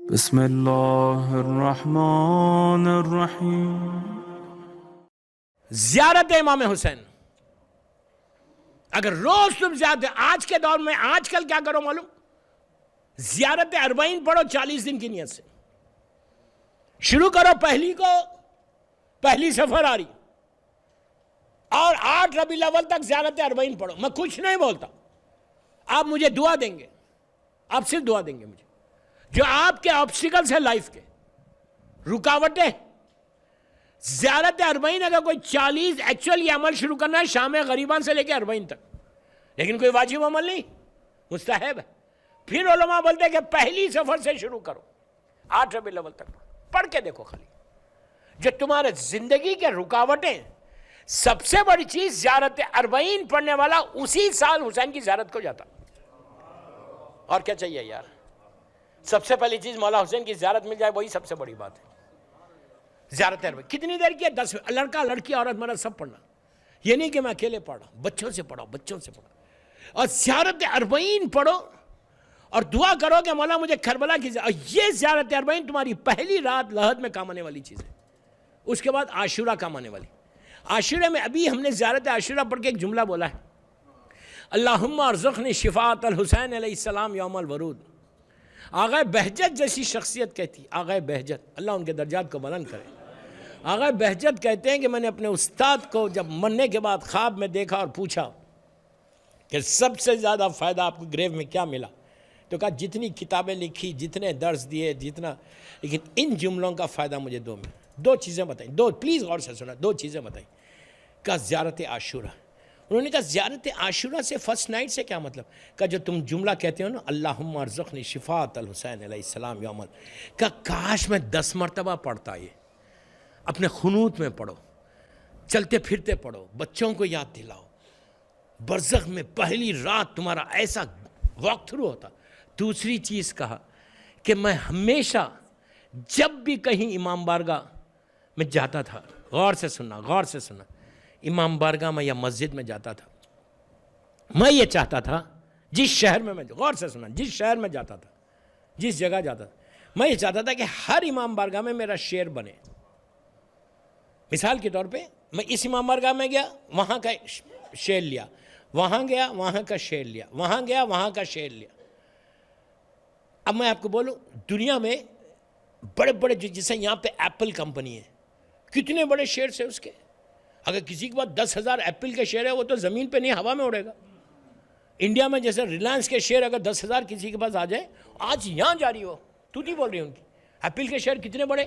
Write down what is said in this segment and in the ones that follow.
بسم اللہ الرحمن الرحیم۔ زیارت امام حسین اگر روز تم زیادہ آج کے دور میں آج کل کیا کرو معلوم، زیارت اربعین پڑھو 40 دن کی نیت سے شروع کرو، پہلی سفر آ رہی اور 8 ربیع الاول تک زیارت اربعین پڑھو۔ میں کچھ نہیں بولتا، آپ مجھے دعا دیں گے، آپ صرف دعا دیں گے مجھے، جو آپ کے آبسٹیکلز ہیں لائف کے، رکاوٹیں، زیارت اربعین اگر کوئی 40 ایکچوئل یہ عمل شروع کرنا ہے شام غریبان سے لے کے اربعین تک، لیکن کوئی واجب عمل نہیں، مستحب ہے۔ پھر علماء بولتے ہیں کہ پہلی سفر سے شروع کرو، 8 ربیع الاول تک پڑھ کے دیکھو۔ خالی جو تمہارے زندگی کے رکاوٹیں، سب سے بڑی چیز زیارت اربعین پڑھنے والا اسی سال حسین کی زیارت کو جاتا۔ اور کیا چاہیے یار؟ سب سے پہلی چیز مولا حسین کی زیارت مل جائے، وہی سب سے بڑی بات ہے۔ زیارت اربعین کتنی دیر کی ہے؟ 10 لڑکا لڑکی عورت مرد سب پڑھنا، یہ نہیں کہ میں اکیلے پڑھ رہا ہوں، بچوں سے پڑھو، بچوں سے پڑھو، اور زیارت اربعین پڑھو اور دعا کرو کہ مولا مجھے کربلا کی اور یہ زیارت اربعین تمہاری پہلی رات لحد میں کام آنے والی چیز ہے۔ اس کے بعد عاشورہ کام آنے والی۔ عاشورہ میں ابھی ہم نے زیارت عاشورہ پڑھ کے ایک جملہ بولا ہے، اللہم ارزقنی شفاعت الحسین علیہ السلام یوم الورود۔ آغا بہجت جیسی شخصیت کہتی، آغا بہجت، اللہ ان کے درجات کو بلند کرے، آغا بہجت کہتے ہیں کہ میں نے اپنے استاد کو جب مرنے کے بعد خواب میں دیکھا اور پوچھا کہ سب سے زیادہ فائدہ آپ کو گریو میں کیا ملا، تو کہا جتنی کتابیں لکھی، جتنے درس دیے، جتنا، لیکن ان جملوں کا فائدہ مجھے دو چیزیں بتائیں، پلیز غور سے سنا، 2 چیزیں بتائیں۔ کہا زیارت عاشورہ، انہوں نے کہا زیارت عاشورہ سے فرسٹ نائٹ سے کیا مطلب؟ کہا جو تم جملہ کہتے ہو نا، اللہم ارزقنی شفاعت الحسین علیہ السلام یوم کہا کاش میں 10 مرتبہ پڑھتا، یہ اپنے خنوت میں پڑھو، چلتے پھرتے پڑھو، بچوں کو یاد دلاؤ، برزخ میں پہلی رات تمہارا ایسا واک تھرو ہوتا۔ دوسری چیز کہا کہ میں ہمیشہ جب بھی کہیں امام بارگاہ میں جاتا تھا، غور سے سننا، امام بارگاہ میں یا مسجد میں جاتا تھا، میں یہ چاہتا تھا جس شہر میں غور سے سننا، جس شہر میں جاتا تھا، جس جگہ جاتا تھا، میں یہ چاہتا تھا کہ ہر امام بارگاہ میں میرا شعر بنے۔ مثال کے طور پہ میں اس امام بارگاہ میں گیا، وہاں کا شعر لیا، وہاں گیا وہاں کا شعر لیا، وہاں گیا وہاں کا شعر لیا۔ اب میں آپ کو بولوں، دنیا میں بڑے بڑے جیسے یہاں پہ ایپل کمپنی ہے، کتنے بڑے شیئرز ہیں اس کے، اگر کسی کے پاس 10,000 ایپل کے شیئر ہے وہ تو زمین پہ نہیں ہوا میں اڑے گا۔ انڈیا میں جیسے ریلائنس کے شیئر اگر 10,000 کسی کے پاس آ جائے، آج یہاں جاری ہو، تو نہیں بول رہی ان کی، ایپل کے شیئر کتنے بڑے،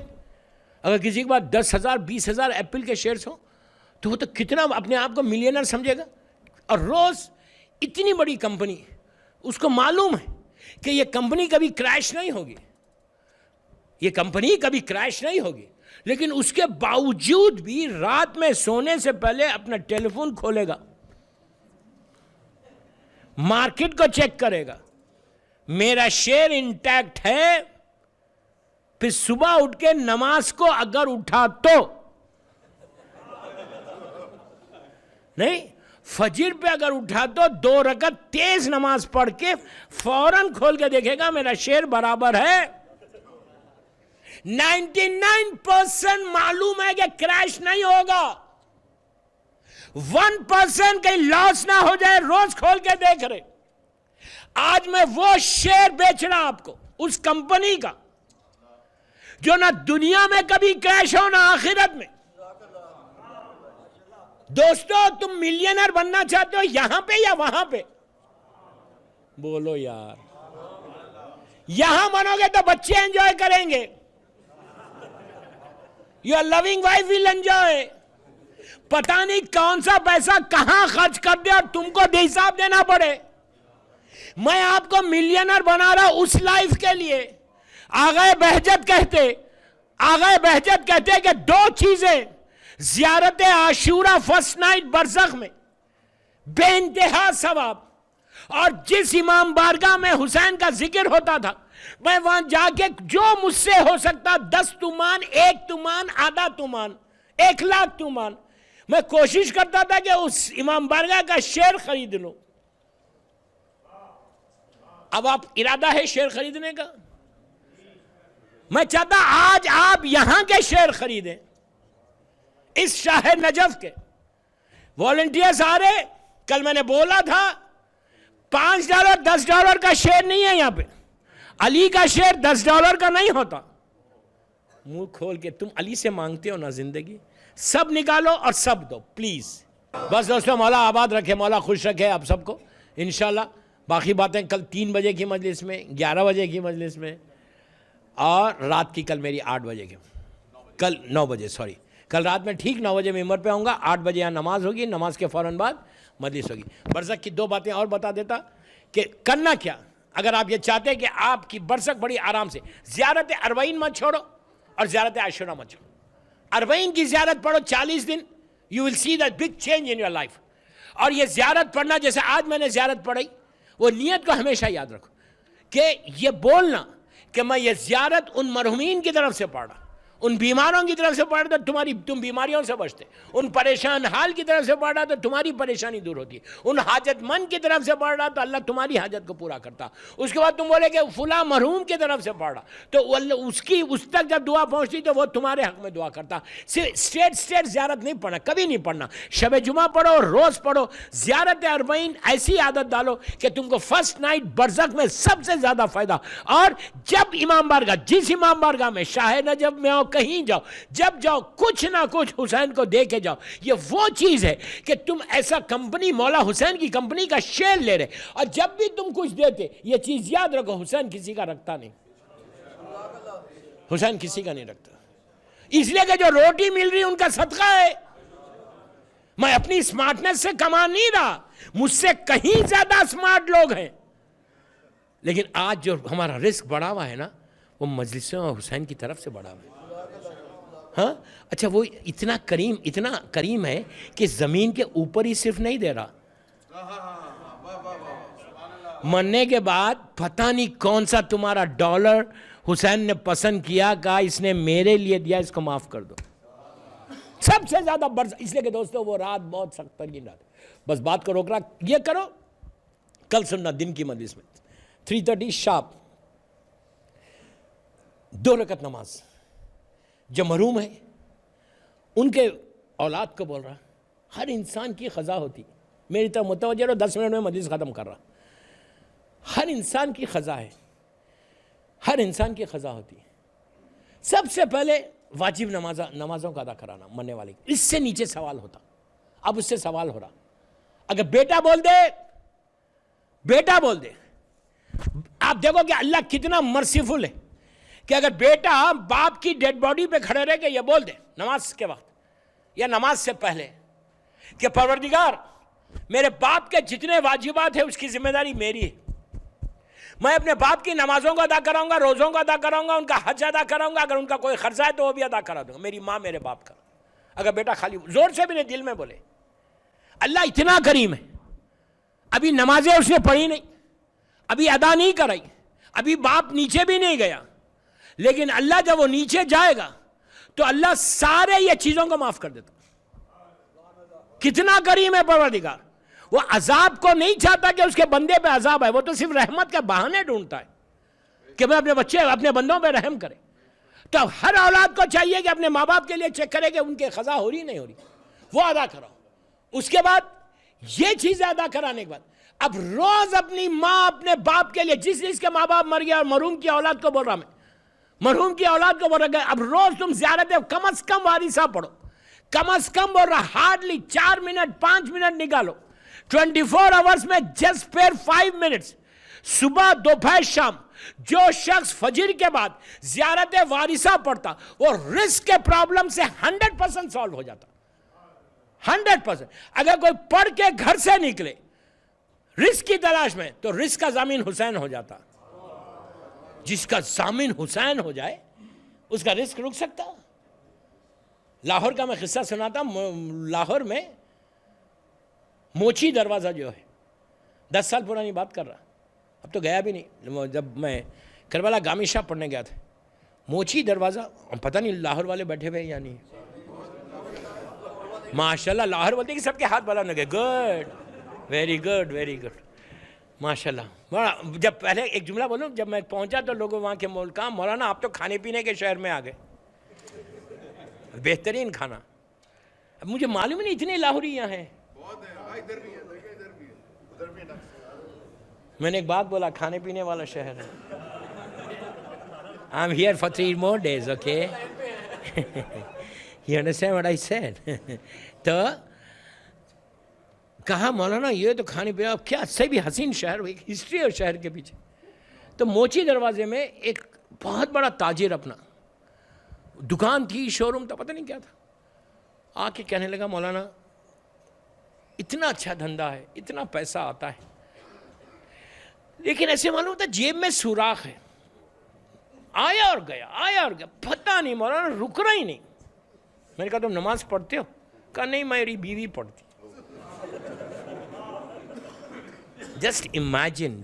اگر کسی کے پاس 10,000 20,000 ایپل کے شیئرز ہوں تو وہ تو کتنا اپنے آپ کو ملینر سمجھے گا۔ اور روز اتنی بڑی کمپنی، اس کو معلوم ہے کہ یہ کمپنی کبھی کریش نہیں ہوگی، یہ کمپنی کبھی کریش نہیں ہوگی، لیکن اس کے باوجود بھی رات میں سونے سے پہلے اپنا ٹیلی فون کھولے گا، مارکیٹ کو چیک کرے گا، میرا شیئر انٹیکٹ ہے، پھر صبح اٹھ کے نماز کو اگر اٹھا تو نہیں، فجر پہ اگر اٹھا تو 2 رکعت تیز نماز پڑھ کے فوراً کھول کے دیکھے گا میرا شیئر برابر ہے۔ 99% معلوم ہے کہ کریش نہیں ہوگا، 1% کہیں لاس نہ ہو جائے، روز کھول کے دیکھ رہے۔ آج میں وہ شیئر بیچ رہا آپ کو، اس کمپنی کا جو نہ دنیا میں کبھی کریش ہو نہ آخرت میں۔ دوستو تم ملینر بننا چاہتے ہو یہاں پہ یا وہاں پہ؟ بولو یار، یہاں بنو گے تو بچے انجوائے کریں گے، your loving wife will enjoy، پتہ نہیں کون سا پیسہ کہاں خرچ کر دے اور تم کو بے حساب دینا پڑے۔ میں آپ کو ملینر بنا رہا اس لائف کے لیے۔ آغا بہجت کہتے کہ 2 چیزیں زیارت عاشورہ فرسٹ نائٹ برزخ میں بے انتہا ثواب، اور جس امام بارگاہ میں حسین کا ذکر ہوتا تھا میں وہاں جا کے جو مجھ سے ہو سکتا 10 تومان، 1 تومان، آدھا تومان، 1,00,000 تومان، میں کوشش کرتا تھا کہ اس امام بارگاہ کا شیئر خرید لوں۔ اب آپ ارادہ ہے شیئر خریدنے کا؟ میں چاہتا آج آپ یہاں کے شیئر خریدیں، اس شاہ نجف کے۔ والنٹیئرز آ رہے، کل میں نے بولا تھا $5 $10 کا شیئر نہیں ہے یہاں پہ، علی کا شیئر $10 کا نہیں ہوتا۔ منہ کھول کے تم علی سے مانگتے ہو نا زندگی، سب نکالو اور سب دو پلیز۔ بس دوستو، مولا آباد رکھے، مولا خوش رکھے آپ سب کو انشاءاللہ۔ باقی باتیں کل 3 بجے کی مجلس میں، 11 بجے کی مجلس میں، اور رات کی کل میری 8 بجے کی، کل 9 بجے سوری، کل رات میں ٹھیک 9 بجے ممبر پہ آؤں گا، 8 بجے یہاں نماز ہوگی، نماز کے فوراً بعد مجلس ہوگی۔ برزخ کی 2 باتیں اور بتا دیتا کہ کرنا کیا اگر آپ یہ چاہتے ہیں کہ آپ کی برزخ بڑی آرام سے۔ زیارت اربعین مت چھوڑو اور زیارت عاشورہ مت چھوڑو۔ اربعین کی زیارت پڑھو 40 دن، you will see that big change in your life۔ اور یہ زیارت پڑھنا جیسے آج میں نے زیارت پڑھی، وہ نیت کو ہمیشہ یاد رکھو کہ یہ بولنا کہ میں یہ زیارت ان مرحومین کی طرف سے پڑھ رہا، ان بیماروں کی طرف سے پڑھ رہا تو تم بیماریوں سے بچتے، ان پریشان حال کی طرف سے پڑھ رہا تو تمہاری پریشانی دور ہوتی، ان حاجت مند کی طرف سے پڑھ رہا تو اللہ تمہاری حاجت کو پورا کرتا۔ اس کے بعد تم بولے کہ فلاں مرحوم کی طرف سے پڑھ رہا تو اس تک جب دعا پہنچتی تو وہ تمہارے حق میں دعا کرتا۔ صرف اسٹیٹ زیارت نہیں پڑھنا، کبھی نہیں پڑھنا۔ شب جمعہ پڑھو، روز پڑھو۔ زیارت اربعین ایسی عادت ڈالو کہ تم کو فرسٹ نائٹ برزخ میں سب سے زیادہ فائدہ۔ اور جب امام بارگاہ، جس امام بارگاہ میں شاہ نجف میں ہو، کہیں جاؤ، جب جاؤ کچھ نہ کچھ حسین کو دے کے جاؤ۔ یہ وہ چیز ہے کہ تم ایسا کمپنی، مولا حسین کی کمپنی کا شیئر لے رہے، اور جب بھی تم کچھ دیتے یہ چیز یاد رکھو، حسین کسی کا رکھتا نہیں، حسین کسی کا نہیں رکھتا، اس لیے کہ جو روٹی مل رہی ان کا صدقہ ہے۔ میں اپنی سمارٹنس سے کما نہیں رہا، مجھ سے کہیں زیادہ سمارٹ لوگ ہیں، لیکن آج جو ہمارا رزق بڑھا ہوا ہے نا، وہ مجلسوں حسین کی طرف سے بڑھا ہوا ہے۔ ہاں اچھا، وہ اتنا کریم ہے کہ زمین کے اوپر ہی صرف نہیں دے رہا، مرنے کے بعد پتہ نہیں کون سا تمہارا ڈالر حسین نے پسند کیا، کہا اس نے میرے لیے دیا، اس کو معاف کر دو۔ سب سے زیادہ برز، اس لیے کہ دوستو وہ رات بہت سخت ترین رات، بس بات کو روک رہا، یہ کرو کل سننا دن کی مجلس میں 3:30 شارپ 2 رکعت نماز۔ جو محروم ہے ان کے اولاد کو بول رہا، ہر انسان کی خزا ہوتی، میری طرف متوجہ رہو، 10 منٹ میں مجلس ختم کر رہا۔ ہر انسان کی خزا ہے، ہر انسان کی خزا ہوتی ہے۔ سب سے پہلے واجب نمازوں کا ادا کرانا مرنے والے، اس سے نیچے سوال ہوتا، اب اس سے سوال ہو رہا، اگر بیٹا بول دے، آپ دیکھو کہ اللہ کتنا مرسیفل ہے کہ اگر بیٹا باپ کی ڈیڈ باڈی پہ کھڑے رہ کے یہ بول دے نماز کے وقت یا نماز سے پہلے کہ پروردگار میرے باپ کے جتنے واجبات ہیں اس کی ذمہ داری میری ہے، میں اپنے باپ کی نمازوں کو ادا کراؤں گا، روزوں کو ادا کراؤں گا، ان کا حج ادا کراؤں گا، اگر ان کا کوئی خرچہ ہے تو وہ بھی ادا کرا دوں گا، میری ماں میرے باپ کا۔ اگر بیٹا خالی زور سے بھی نہیں، دل میں بولے، اللہ اتنا کریم ہے، ابھی نمازیں اس نے پڑھی نہیں، ابھی ادا نہیں کرائی، ابھی باپ نیچے بھی نہیں گیا، لیکن اللہ جب وہ نیچے جائے گا تو اللہ سارے یہ چیزوں کو معاف کر دیتا۔ کتنا کریم ہے پروردگار، وہ عذاب کو نہیں چاہتا کہ اس کے بندے پہ عذاب ہے، وہ تو صرف رحمت کے بہانے ڈھونڈتا ہے کہ میں اپنے بندوں پہ رحم کرے۔ تو ہر اولاد کو چاہیے کہ اپنے ماں باپ کے لیے چیک کرے کہ ان کے قضا ہو رہی نہیں ہو رہی، وہ ادا کراؤ۔ اس کے بعد یہ چیزیں ادا کرانے کے بعد اب روز اپنی ماں اپنے باپ کے لیے، جس کے ماں باپ مر گیا اور مرحوم کی اولاد کو بول رہا، میں مرحوم کی اولاد کو بول رہا، اب روز تم زیارت کم از کم وارثہ پڑھو، کم از کم بول رہا ہارڈلی 4 منٹ 5 منٹ نکالو 24 آورز میں، جسٹ پیر 5 منٹس، صبح دوپہر شام۔ جو شخص فجر کے بعد زیارت وارثہ پڑھتا وہ رزق کے پرابلم سے 100% سالو ہو جاتا، 100%۔ اگر کوئی پڑھ کے گھر سے نکلے رزق کی تلاش میں تو رزق کا ضامن حسین ہو جاتا۔ جس کا ضامن حسین ہو جائے اس کا رزق رک سکتا۔ لاہور کا میں قصہ سناتا ہوں، لاہور میں موچی دروازہ جو ہے، 10 سال پرانی بات کر رہا، اب تو گیا بھی نہیں، جب میں کربلا گامی شاہ پڑھنے گیا تھا، موچی دروازہ، پتہ نہیں لاہور والے بیٹھے ہوئے یا نہیں، ماشاءاللہ لاہور بولتے کہ سب کے ہاتھ بلند ہو گئے، good, very good, very good, ماشاءاللہ جب پہلے ایک جملہ بولوں، جب میں پہنچا تو لوگوں وہاں کے کہا مولانا آپ تو کھانے پینے کے شہر میں آ گئے، بہترین کھانا. اب مجھے معلوم نہیں اتنے لاہوری یہاں ہیں. میں نے ایک بات بولا، کھانے پینے والا شہر ہے. I'm here for 3 more days, okay? You understand what I said? تو کہا مولانا یہ تو کھانے پینے کیا سے بھی حسین شہر، ایک ہسٹری ہے شہر کے پیچھے. تو موچی دروازے میں ایک بہت بڑا تاجر اپنا دکان تھی، شو روم تھا، پتہ نہیں کیا تھا، آ کے کہنے لگا مولانا اتنا اچھا دھندا ہے، اتنا پیسہ آتا ہے، لیکن ایسے معلوم ہوتا جیب میں سوراخ ہے. آیا اور گیا، آیا اور گیا، پتہ نہیں مولانا رک رہا ہی نہیں. میں نے کہا تم نماز پڑھتے ہو؟ کہا نہیں میری بیوی پڑھتی. Just imagine.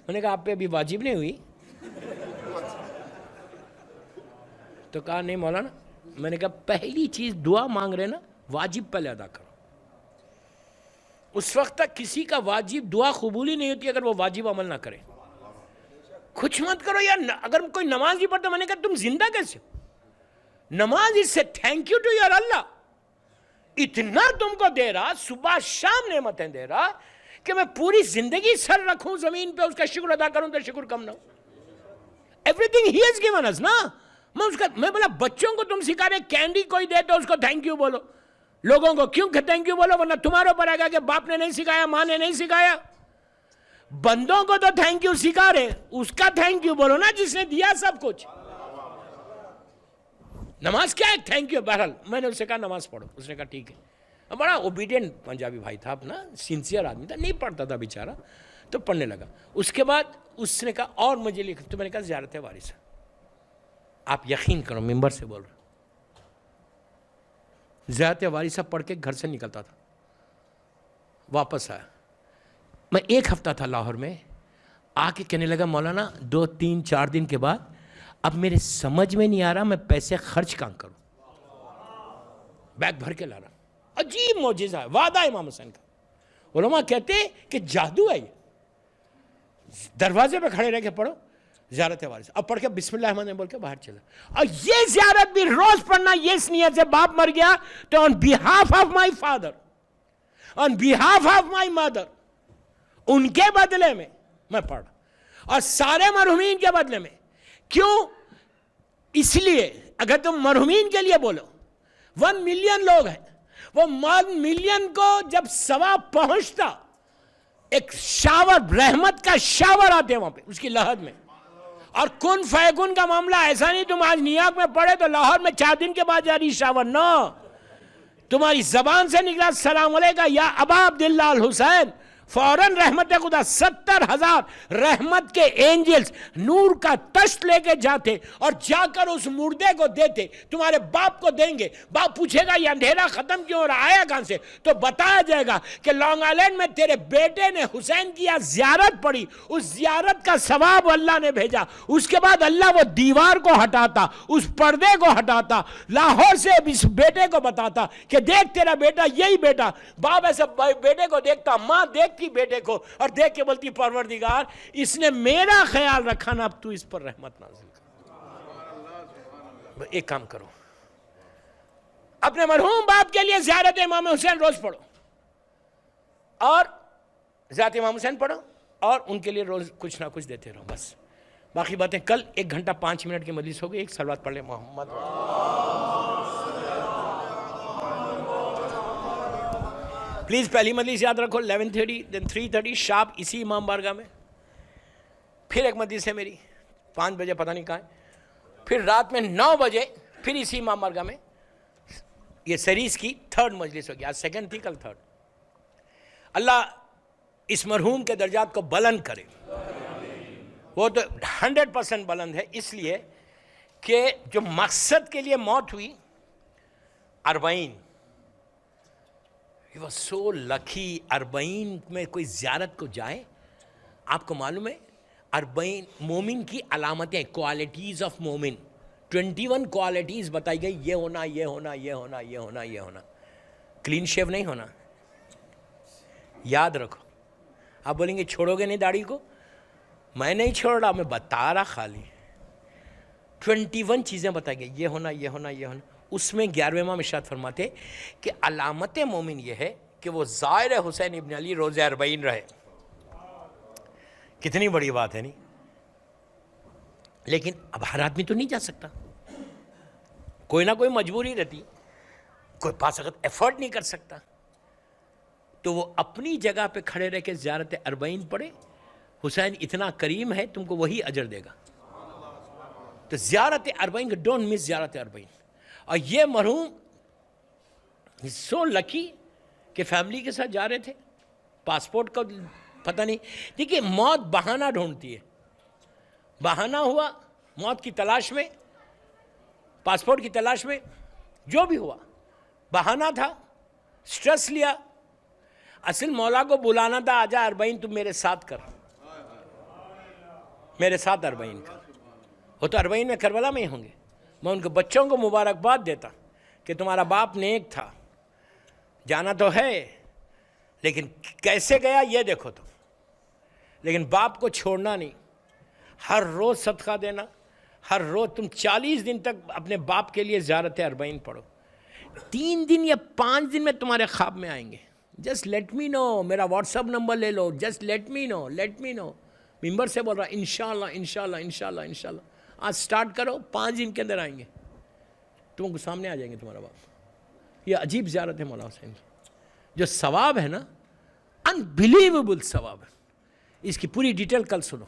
میں نے کہا آپ پہ ابھی واجب نہیں ہوئی؟ تو کہا نہیں مولانا. میں نے کہا پہلی چیز دعا مانگ رہے نا، واجب پہلے ادا کرو. اس وقت تک کسی کا واجب دعا قبول ہی نہیں ہوتی اگر وہ واجب عمل نہ کرے. کچھ مت کرو یار. اگر کوئی نماز نہیں پڑھتا، میں نے کہا تم زندہ کیسے ہو؟ نماز اس سے تھینک یو ٹو یور اللہ، اتنا تم کو دے رہا، صبح شام نعمتیں دے رہا کہ میں پوری زندگی سر رکھوں زمین پہ، اس کا شکر ادا کروں تو شکر کم نہ ہو. Everything he has given us نا. میں بولا بچوں کو تم سکھا رہے کینڈی کوئی دے تو اس کو تھینک یو بولو. لوگوں کو کیوں تھینک یو بولو؟ ورنہ تمہارے اوپر آئے گا کہ باپ نے نہیں سکھایا، ماں نے نہیں سکھایا. بندوں کو تو تھینک یو سکھا رہے، اس کا تھینک یو بولو نا جس نے دیا سب کچھ. نماز کیا ہے تھینک یو. بہرحال میں نے اس سے کہا نماز پڑھو. اس نے کہا ٹھیک ہے. بڑا اوبیڈینٹ پنجابی بھائی تھا اپنا، سنسیئر آدمی تھا، نہیں پڑھتا تھا بیچارہ، تو پڑھنے لگا. اس کے بعد اس نے کہا اور مجھے لکھ. تو میں نے کہا زیارت وارثہ. آپ یقین کرو ممبر سے بول رہا، زیارت وارثہ پڑھ کے گھر سے نکلتا تھا، واپس آیا. میں 1 ہفتہ تھا لاہور میں. آ کے کہنے لگا مولانا 2 3 4 دن کے بعد اب میرے سمجھ میں نہیں آ رہا میں پیسے خرچ کہاں کروں. بیگ بھر کے لا رہا. عجیب معجزہ ہے، وعدہ امام حسین کا. علماء کہتے ہیں کہ جادو ہے یہ. دروازے پہ کھڑے رہ کے پڑھو زیارت وارث. اب پڑھ کے بسم اللہ الرحمن الرحیم بول کے باہر چلا. اور یہ زیارت بھی روز پڑھنا، یہ اس نیت سے باپ مر گیا تو on behalf of my father, on behalf of my mother، ان کے بدلے میں میں پڑھ، اور سارے مرحومین کے بدلے میں. کیوں؟ اس لیے اگر تم مرحومین کے لیے بولو، 1 ملین لوگ ہیں، وہ 1 ملین کو جب ثواب پہنچتا، ایک شاور، رحمت کا شاور آتے وہاں پہ اس کی لہد میں. اور کن فیکن کا معاملہ ایسا نہیں تم آج نیویارک میں پڑھے تو لاہور میں 4 دن کے بعد جاری شاور. نو، تمہاری زبان سے نکلا السلام علیکم یا ابا عبداللہ الحسین، فوراً رحمت خدا 70,000 رحمت کے اینجلز نور کا تشت لے کے جاتے اور جا کر اس مردے کو دیتے. تمہارے باپ کو دیں گے. باپ پوچھے گا یہ اندھیرا ختم کیوں ہو رہا، آیا کہاں سے؟ تو بتایا جائے گا کہ لانگ آئلینڈ میں تیرے بیٹے نے حسین کی زیارت پڑھی، اس زیارت کا ثواب اللہ نے بھیجا. اس کے بعد اللہ وہ دیوار کو ہٹاتا، اس پردے کو ہٹاتا، لاہور سے اس بیٹے کو بتاتا کہ دیکھ تیرا بیٹا یہی بیٹا. باپ ایسے بیٹے کو دیکھتا، ماں دیکھتی بیٹے کو اور دیکھ کے بولتی پروردگار اس نے میرا خیال رکھا نا، اب تو اس پر رحمت نازل کر. ایک کام کرو، اپنے مرحوم باپ کے لیے زیارت امام حسین روز پڑھو، اور زیارت امام حسین پڑھو، اور ان کے لیے روز کچھ نہ کچھ دیتے رہو. بس باقی باتیں کل 1 گھنٹہ 5 منٹ کی مجلس ہوگی. ایک صلوات پڑھ لیں محمد. پلیز پہلی مجلس یاد رکھو 11:30 دین 3:30 شارپ اسی امام بارگاہ میں. پھر ایک مجلس ہے میری 5 بجے پتہ نہیں کہاں ہے. پھر رات میں 9 بجے پھر اسی امام بارگاہ میں. یہ سیریز کی 3rd مجلس ہوگی. آج 2nd تھی، کل 3rd. اللہ اس مرحوم کے درجات کو بلند کرے. وہ تو 100% بلند ہے، اس لیے کہ جو مقصد کے لیے موت ہوئی 40. He was so lucky. 40 میں کوئی زیارت کو جائے. آپ کو معلوم ہے 40 مومن کی علامتیں، کوالٹیز آف مومن، 21 کوالٹیز بتائی گئی. یہ ہونا، یہ ہونا، یہ ہونا، یہ ہونا، یہ ہونا. کلین شیو نہیں ہونا. یاد رکھو آپ بولیں گے چھوڑو گے نہیں داڑھی کو؟ میں نہیں چھوڑ رہا، میں بتا رہا خالی 21 چیزیں بتائی گئی، یہ ہونا یہ ہونا یہ ہونا۔ اس میں 11ویں امام ارشاد فرماتے کہ علامت مومن یہ ہے کہ وہ زائر حسین ابن علی روزہ 40 رہے۔ کتنی بڑی بات ہے نہیں؟ لیکن اب ہر آدمی تو نہیں جا سکتا، کوئی نہ کوئی مجبوری رہتی، کوئی پاس وقت ایفرٹ نہیں کر سکتا، تو وہ اپنی جگہ پہ کھڑے رہ کے زیارت 40 پڑھے۔ حسین اتنا کریم ہے، تم کو وہی اجر دے گا۔ تو زیارت 40 ڈونٹ مس زیارت 40۔ اور یہ مرحوم سو لکی کہ فیملی کے ساتھ جا رہے تھے، پاسپورٹ کا پتہ نہیں۔ دیکھیے موت بہانہ ڈھونڈتی ہے، بہانہ ہوا موت کی تلاش میں، پاسپورٹ کی تلاش میں، جو بھی ہوا بہانہ تھا، سٹریس لیا۔ اصل مولا کو بلانا تھا، آجا 40 تم میرے ساتھ کر، میرے ساتھ 40 کر۔ وہ تو 40 میں کربلا میں ہی ہوں گے۔ میں ان کے بچوں کو مبارکباد دیتا کہ تمہارا باپ نیک تھا، جانا تو ہے لیکن کیسے گیا یہ دیکھو تو۔ لیکن باپ کو چھوڑنا نہیں، ہر روز صدقہ دینا، ہر روز تم 40 دن تک اپنے باپ کے لیے زیارت 40 پڑھو۔ 3 دن یا 5 دن میں تمہارے خواب میں آئیں گے۔ جسٹ لیٹ می نو، میرا واٹس ایپ نمبر لے لو، جسٹ لیٹ می نو، لیٹ می نو۔ ممبر سے بول رہا انشاءاللہ انشاءاللہ انشاءاللہ انشاءاللہ۔ آج سٹارٹ کرو، 5 دن کے اندر آئیں گے، تم کو سامنے آ جائیں گے تمہارا باپ۔ یہ عجیب زیارت ہے مولا حسین کی، جو ثواب ہے نا، انبلیویبل ثواب ہے۔ اس کی پوری ڈیٹیل کل سنو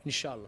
انشاءاللہ۔